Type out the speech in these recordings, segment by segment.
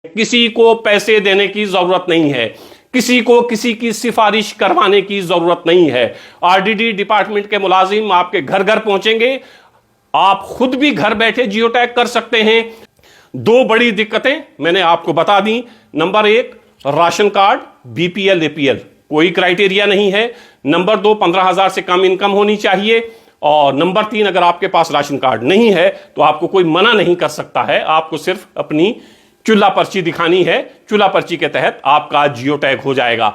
किसी को पैसे देने की जरूरत नहीं है, किसी को किसी की सिफारिश करवाने की जरूरत नहीं है। आरडीडी डिपार्टमेंट के मुलाजिम आपके घर घर पहुंचेंगे। आप खुद भी घर बैठे जियो टैग कर सकते हैं। दो बड़ी दिक्कतें मैंने आपको बता दी। नंबर एक, राशन कार्ड, बीपीएल एपीएल कोई क्राइटेरिया नहीं है। नंबर दो, 15,000 से कम इनकम होनी चाहिए। और नंबर तीन, अगर आपके पास राशन कार्ड नहीं है तो आपको कोई मना नहीं कर सकता है, आपको सिर्फ अपनी चूल्हा पर्ची दिखानी है। चूल्हा पर्ची के तहत आपका जियो टैग हो जाएगा।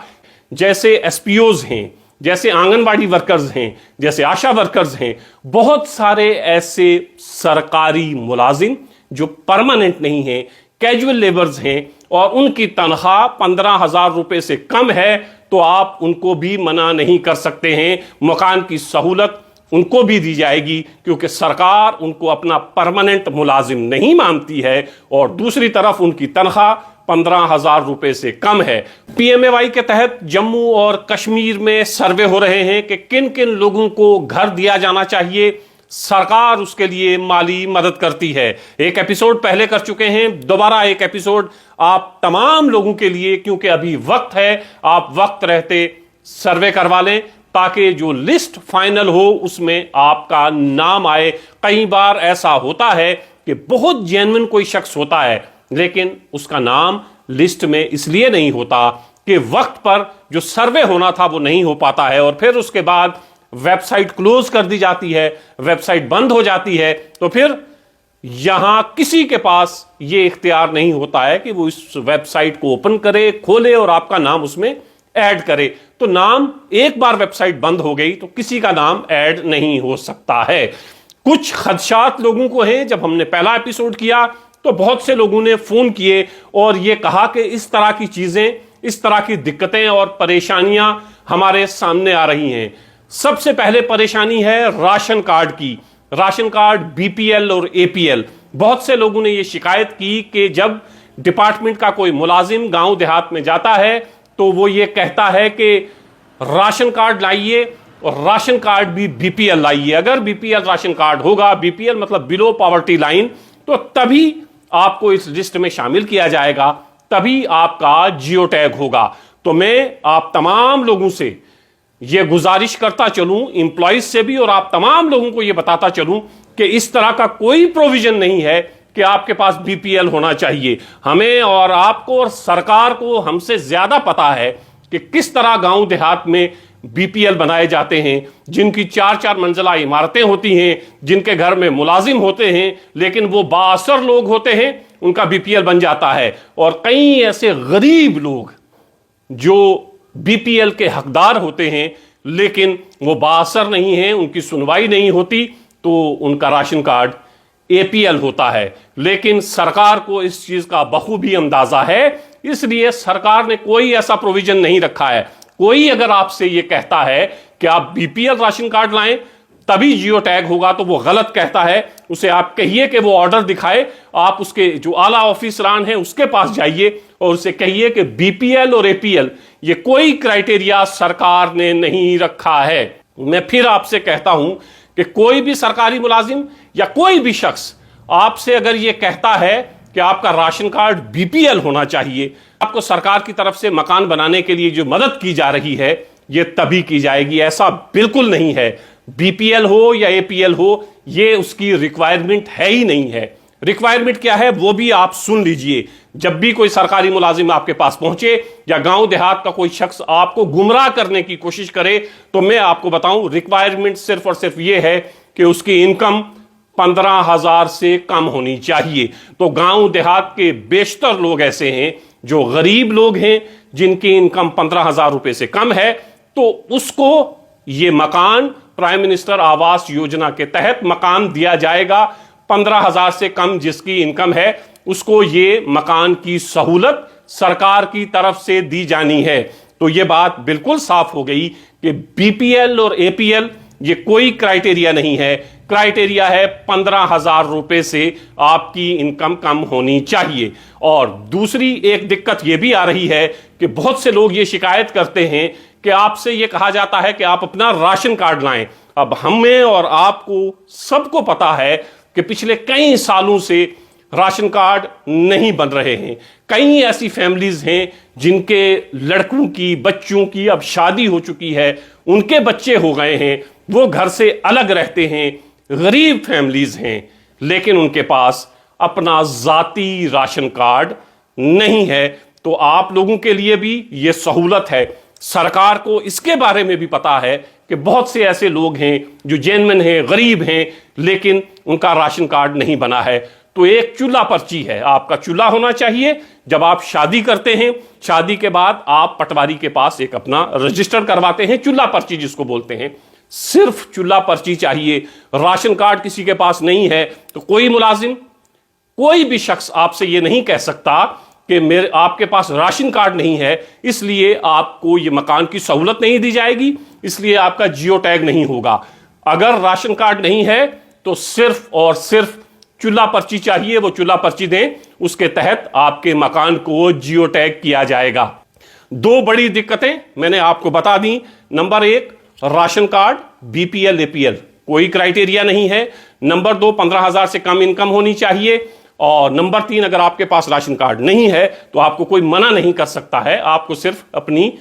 जैसे एसपीओज हैं, जैसे आंगनवाड़ी वर्कर्स हैं, जैसे आशा वर्कर्स हैं, बहुत सारे ऐसे सरकारी मुलाजिम जो परमानेंट नहीं हैं, कैजुअल लेबर्स हैं और उनकी तनख्वाह 15,000 रुपए से कम है, तो आप उनको भी मना नहीं कर सकते हैं। मकान की सहूलत उनको भी दी जाएगी क्योंकि सरकार उनको अपना परमानेंट मुलाजिम नहीं मानती है और दूसरी तरफ उनकी तनख्वाह 15,000 रुपए से कम है। पीएमएवाई के तहत जम्मू और कश्मीर में सर्वे हो रहे हैं कि किन किन लोगों को घर दिया जाना चाहिए। सरकार उसके लिए माली मदद करती है। एक एपिसोड पहले कर चुके हैं, दोबारा एक एपिसोड आप तमाम लोगों के लिए, क्योंकि अभी वक्त है, आप वक्त रहते सर्वे करवा लें ताकि जो लिस्ट फाइनल हो उसमें आपका नाम आए। कई बार ऐसा होता है कि बहुत जेन्युइन कोई शख्स होता है लेकिन उसका नाम लिस्ट में इसलिए नहीं होता कि वक्त पर जो सर्वे होना था वो नहीं हो पाता है और फिर उसके बाद वेबसाइट क्लोज कर दी जाती है, वेबसाइट बंद हो जाती है, तो फिर यहां किसी के पास ये इख्तियार नहीं होता है कि वो इस वेबसाइट को ओपन करे, खोले और आपका नाम उसमें ऐड करे। तो नाम एक बार वेबसाइट बंद हो गई तो किसी का नाम ऐड नहीं हो सकता है। कुछ खदशात लोगों को हैं। जब हमने पहला एपिसोड किया तो बहुत से लोगों ने फोन किए और ये कहा कि इस तरह की चीजें, इस तरह की दिक्कतें और परेशानियां हमारे सामने आ रही हैं। सबसे पहले परेशानी है राशन कार्ड की। राशन कार्ड, बीपीएल और एपीएल। बहुत से लोगों ने यह शिकायत की कि जब डिपार्टमेंट का कोई मुलाजिम गांव देहात में जाता है तो वो ये कहता है कि राशन कार्ड लाइए और राशन कार्ड भी बीपीएल लाइए। अगर बीपीएल राशन कार्ड होगा, बीपीएल मतलब बिलो पॉवर्टी लाइन, तो तभी आपको इस लिस्ट में शामिल किया जाएगा, तभी आपका जियो टैग होगा। तो मैं आप तमाम लोगों से यह गुजारिश करता चलूं, इंप्लॉइज से भी, और आप तमाम लोगों को यह बताता चलूं कि इस तरह का कोई प्रोविजन नहीं है कि आपके पास बीपीएल होना चाहिए। हमें और आपको और सरकार को हमसे ज्यादा पता है कि किस तरह गांव देहात में बीपीएल बनाए जाते हैं, जिनकी 4-4 मंजिला इमारतें होती हैं, जिनके घर में मुलाजिम होते हैं लेकिन वो बाअसर लोग होते हैं, उनका बीपीएल बन जाता है। और कई ऐसे गरीब लोग जो बीपीएल के हकदार होते हैं लेकिन वो बाअसर नहीं हैं, उनकी सुनवाई नहीं होती, तो उनका राशन कार्ड एपीएल होता है। लेकिन सरकार को इस चीज का बखूबी अंदाजा है, इसलिए सरकार ने कोई ऐसा प्रोविजन नहीं रखा है। कोई अगर आपसे यह कहता है कि आप बीपीएल राशन कार्ड लाएं तभी जियो टैग होगा तो वो गलत कहता है। उसे आप कहिए कि वो ऑर्डर दिखाए, आप उसके जो आला ऑफिसरान हैं उसके पास जाइए और उसे कहिए कि बीपीएल और एपीएल ये कोई क्राइटेरिया सरकार ने नहीं रखा है। मैं फिर आपसे कहता हूं कि कोई भी सरकारी मुलाजिम या कोई भी शख्स आपसे अगर यह कहता है कि आपका राशन कार्ड बीपीएल होना चाहिए, आपको सरकार की तरफ से मकान बनाने के लिए जो मदद की जा रही है यह तभी की जाएगी। ऐसा बिल्कुल नहीं है। बीपीएल हो या एपीएल हो, यह उसकी रिक्वायरमेंट है ही नहीं है। रिक्वायरमेंट क्या है वो भी आप सुन लीजिए। जब भी कोई सरकारी मुलाजिम आपके पास पहुंचे या गांव देहात का कोई शख्स आपको गुमराह करने की कोशिश करे तो मैं आपको बताऊं, रिक्वायरमेंट सिर्फ और सिर्फ यह है कि उसकी इनकम 15,000 से कम होनी चाहिए। तो गांव देहात के बेशतर लोग ऐसे हैं जो गरीब लोग हैं, जिनकी इनकम 15,000 रुपए से कम है, तो उसको यह मकान प्राइम मिनिस्टर आवास योजना के तहत मकान दिया जाएगा। 15,000 से कम जिसकी इनकम है उसको ये मकान की सहूलत सरकार की तरफ से दी जानी है। तो ये बात बिल्कुल साफ हो गई कि बीपीएल और एपीएल ये कोई क्राइटेरिया नहीं है। क्राइटेरिया है 15,000 रुपए से आपकी इनकम कम होनी चाहिए। और दूसरी एक दिक्कत यह भी आ रही है कि बहुत से लोग ये शिकायत करते हैं कि आपसे यह कहा जाता है कि आप अपना राशन कार्ड लाएं। अब हमें और आपको सबको पता है कि पिछले कई सालों से राशन कार्ड नहीं बन रहे हैं। कई ऐसी फैमिलीज हैं जिनके लड़कों की, बच्चों की अब शादी हो चुकी है, उनके बच्चे हो गए हैं, वो घर से अलग रहते हैं, गरीब फैमिलीज हैं, लेकिन उनके पास अपना जाती राशन कार्ड नहीं है। तो आप लोगों के लिए भी यह सहूलत है। सरकार को इसके बारे में भी पता है कि बहुत से ऐसे लोग हैं जो जेन्युइन हैं, गरीब हैं, लेकिन उनका राशन कार्ड नहीं बना है। तो एक चूल्हा पर्ची है, आपका चूल्हा होना चाहिए। जब आप शादी करते हैं, शादी के बाद आप पटवारी के पास एक अपना रजिस्टर करवाते हैं, चूल्हा पर्ची जिसको बोलते हैं। सिर्फ चूल्हा पर्ची चाहिए। राशन कार्ड किसी के पास नहीं है तो कोई मुलाजिम, कोई भी शख्स आपसे यह नहीं कह सकता कि मेरे आपके पास राशन कार्ड नहीं है, इसलिए आपको यह मकान की सहूलत नहीं दी जाएगी, इसलिए आपका जियो टैग नहीं होगा। अगर राशन कार्ड नहीं है तो सिर्फ और सिर्फ चूल्हा पर्ची चाहिए। वो चूल्हा पर्ची दें, उसके तहत आपके मकान को जियो टैग किया जाएगा। दो बड़ी दिक्कतें मैंने आपको बता दी। नंबर एक, राशन कार्ड बीपीएल एपीएल कोई क्राइटेरिया नहीं है। नंबर दो, 15,000 से कम इनकम होनी चाहिए। और नंबर तीन, अगर आपके पास राशन कार्ड नहीं है तो आपको कोई मना नहीं कर सकता है, आपको सिर्फ अपनी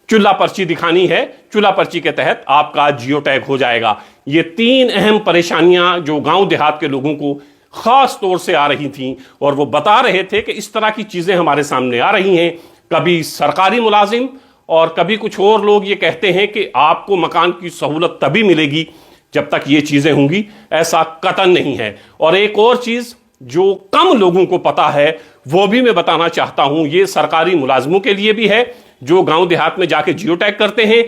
चूल्हा पर्ची दिखानी है। चूल्हा पर्ची के तहत आपका जियो टैग हो जाएगा। ये तीन अहम परेशानियां जो गांव देहात के लोगों को खास तौर से आ रही थी, और वो बता रहे थे कि इस तरह की चीजें हमारे सामने आ रही हैं। कभी सरकारी मुलाजिम और कभी कुछ और लोग ये कहते हैं कि आपको मकान की सहूलत तभी मिलेगी जब तक ये चीजें होंगी। ऐसा कतई नहीं है। और एक और चीज जो कम लोगों को पता है वो भी मैं बताना चाहता हूं, ये सरकारी मुलाजमों के लिए भी है जो गांव देहात में जाके जियो टैग करते हैं,